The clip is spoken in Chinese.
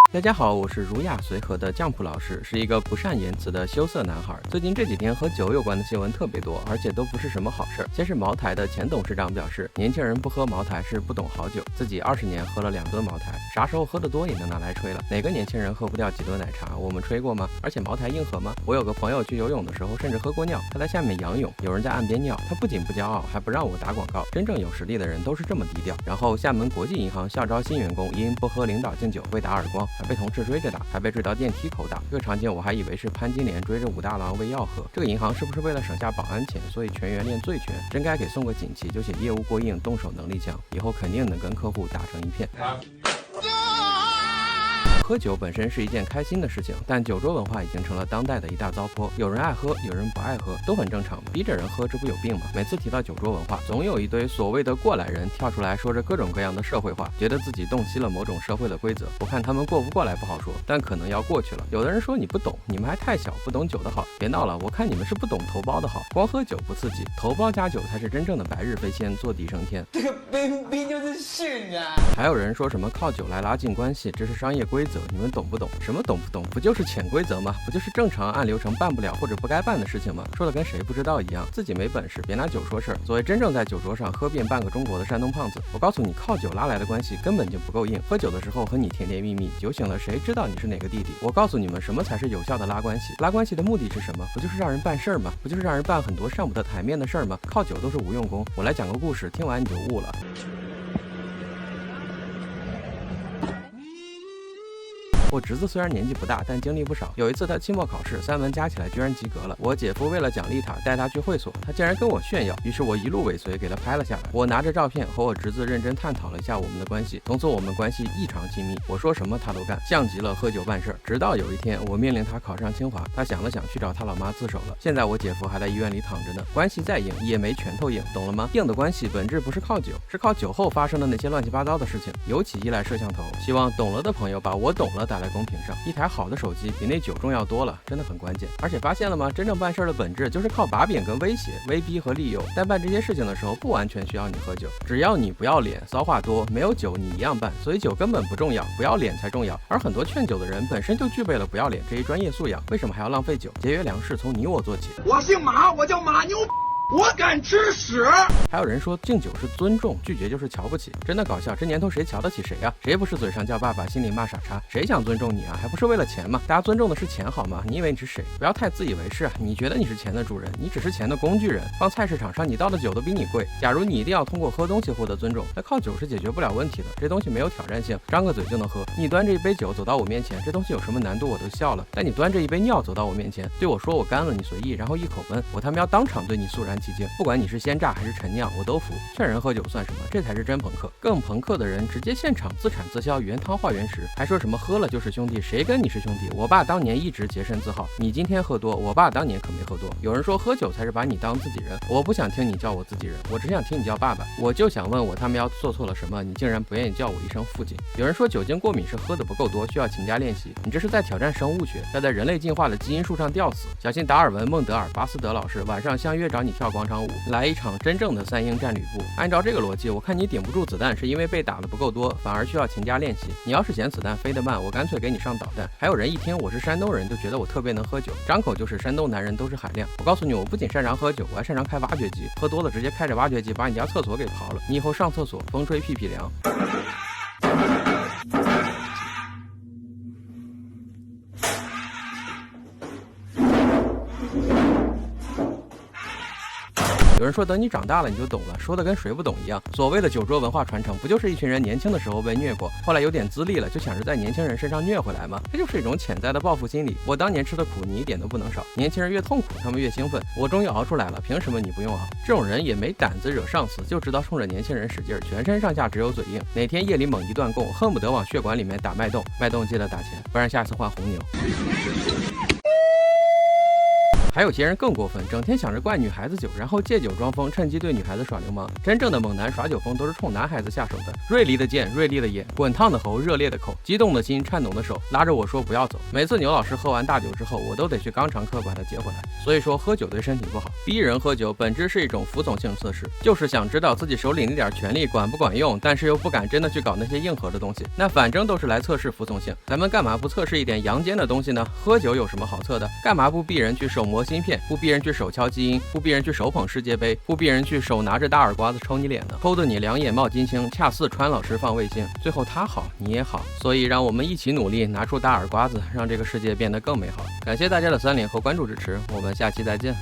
大家好，我是儒雅随和的酱普老师，是一个不善言辞的羞涩男孩。最近这几天和酒有关的新闻特别多，而且都不是什么好事。先是茅台的前董事长表示，年轻人不喝茅台是不懂好酒，自己20年喝了2吨茅台，啥时候喝得多也能拿来吹了。哪个年轻人喝不掉几吨奶茶？我们吹过吗？而且茅台硬喝吗？我有个朋友去游泳的时候甚至喝过尿，他在下面仰泳，有人在岸边尿，他不仅不骄傲，还不让我打广告。真正有实力的人都是这么低调。然后厦门国际银行校招新员工因不喝领导敬酒被打耳光，还被同事追着打，还被追到电梯口打。这个场景我还以为是潘金莲追着武大郎喂药喝。这个银行是不是为了省下保安钱，所以全员练醉拳？真该给送个锦旗，就写业务过硬，动手能力强，以后肯定能跟客户打成一片。喝酒本身是一件开心的事情，但酒桌文化已经成了当代的一大糟粕。有人爱喝，有人不爱喝，都很正常。逼着人喝，这不有病吗？每次提到酒桌文化，总有一堆所谓的过来人跳出来说着各种各样的社会话，觉得自己洞悉了某种社会的规则。我看他们过不过来不好说，但可能要过去了。有的人说你不懂，你们还太小，不懂酒的好。别闹了，我看你们是不懂头孢的好。光喝酒不刺激，头孢加酒才是真正的白日飞仙，坐地升天。这个卑鄙就是性啊！还有人说什么靠酒来拉近关系，这是商业规则，你们懂不懂？什么懂不懂？不就是潜规则吗？不就是正常按流程办不了或者不该办的事情吗？说的跟谁不知道一样，自己没本事别拿酒说事儿。所谓真正在酒桌上喝遍半个中国的山东胖子，我告诉你，靠酒拉来的关系根本就不够硬。喝酒的时候和你甜甜蜜蜜，酒醒了谁知道你是哪个弟弟？我告诉你们，什么才是有效的拉关系？拉关系的目的是什么？不就是让人办事儿吗？不就是让人办很多上不得台面的事儿吗？靠酒都是无用功。我来讲个故事，听完你就悟了。我侄子虽然年纪不大，但经历不少。有一次他期末考试3门加起来居然及格了，我姐夫为了奖励他，带他去会所，他竟然跟我炫耀，于是我一路尾随给他拍了下来。我拿着照片和我侄子认真探讨了一下我们的关系，从此我们关系异常亲密，我说什么他都干，像极了喝酒办事。直到有一天我命令他考上清华，他想了想去找他老妈自首了。现在我姐夫还在医院里躺着呢。关系再硬也没拳头硬，懂了吗？硬的关系本质不是靠酒，是靠酒后发生的那些乱七八糟的事情，尤其依赖摄像头。希望懂了的朋友把我懂了打在公屏上。一台好的手机比那酒重要多了，真的很关键。而且发现了吗？真正办事的本质就是靠把柄跟威胁、威逼和利诱。但办这些事情的时候，不完全需要你喝酒，只要你不要脸、骚话多，没有酒你一样办。所以酒根本不重要，不要脸才重要。而很多劝酒的人本身就具备了不要脸这一专业素养，为什么还要浪费酒？节约粮食从你我做起。我姓马，我叫马牛。我敢吃屎！还有人说敬酒是尊重，拒绝就是瞧不起，真的搞笑。这年头谁瞧得起谁啊？谁不是嘴上叫爸爸，心里骂傻叉？谁想尊重你啊？还不是为了钱吗？大家尊重的是钱好吗？你以为你是谁？不要太自以为是啊！你觉得你是钱的主人，你只是钱的工具人。放菜市场上，你倒的酒都比你贵。假如你一定要通过喝东西获得尊重，那靠酒是解决不了问题的。这东西没有挑战性，张个嘴就能喝。你端着一杯酒走到我面前，这东西有什么难度我都笑了。但你端着一杯尿走到我面前，对我说我干了，你随意，然后一口闷，我他妈要当场对你肃然起敬。不管你是鲜榨还是陈酿，我都服。劝人喝酒算什么？这才是真朋克。更朋克的人直接现场自产自销原汤化原食，还说什么喝了就是兄弟，谁跟你是兄弟？我爸当年一直洁身自好，你今天喝多，我爸当年可没喝多。有人说喝酒才是把你当自己人，我不想听你叫我自己人，我只想听你叫爸爸。我就想问我他们要做错了什么，你竟然不愿意叫我一声父亲？有人说酒精过敏是喝的不够多，需要勤加练习，你这是在挑战生物学，要在人类进化的基因树上吊死。小心达尔文、孟德尔、巴斯德老师晚上相约找你跳广场舞，来一场真正的3英战吕布。按照这个逻辑，我看你顶不住子弹是因为被打的不够多，反而需要勤加练习。你要是嫌子弹飞得慢，我干脆给你上导弹。还有人一听我是山东人就觉得我特别能喝酒，张口就是山东男人都是海量。我告诉你，我不仅擅长喝酒，我还擅长开挖掘机，喝多了直接开着挖掘机把你家厕所给刨了，你以后上厕所风吹屁屁凉。有人说等你长大了你就懂了，说的跟谁不懂一样。所谓的酒桌文化传承，不就是一群人年轻的时候被虐过，后来有点资历了，就想着在年轻人身上虐回来吗？这就是一种潜在的报复心理。我当年吃的苦，你一点都不能少。年轻人越痛苦，他们越兴奋。我终于熬出来了，凭什么你不用熬？这种人也没胆子惹上司，就知道冲着年轻人使劲，全身上下只有嘴硬。哪天夜里猛一断供，恨不得往血管里面打脉动，脉动记得打钱，不然下次换红牛。还有些人更过分，整天想着灌女孩子酒，然后借酒装疯，趁机对女孩子耍流氓。真正的猛男耍酒疯都是冲男孩子下手的，锐利的剑，锐利的眼，滚烫的喉，热烈的口，激动的心，颤抖的手，拉着我说不要走。每次牛老师喝完大酒之后，我都得去肛肠科把他接回来。所以说喝酒对身体不好，逼人喝酒本质是一种服从性测试，就是想知道自己手里那点权力管不管用，但是又不敢真的去搞那些硬核的东西，那反正都是来测试服从性。咱们干嘛不测试一点阳间的东西呢？喝酒有什么好测的？干嘛不逼人去手磨芯片，不逼人去手敲基因，不逼人去手捧世界杯，不逼人去手拿着大耳刮子抽你脸呢？抠得你两眼冒金星，恰似川老师放卫星，最后他好你也好。所以让我们一起努力，拿出大耳刮子，让这个世界变得更美好。感谢大家的3连和关注支持，我们下期再见。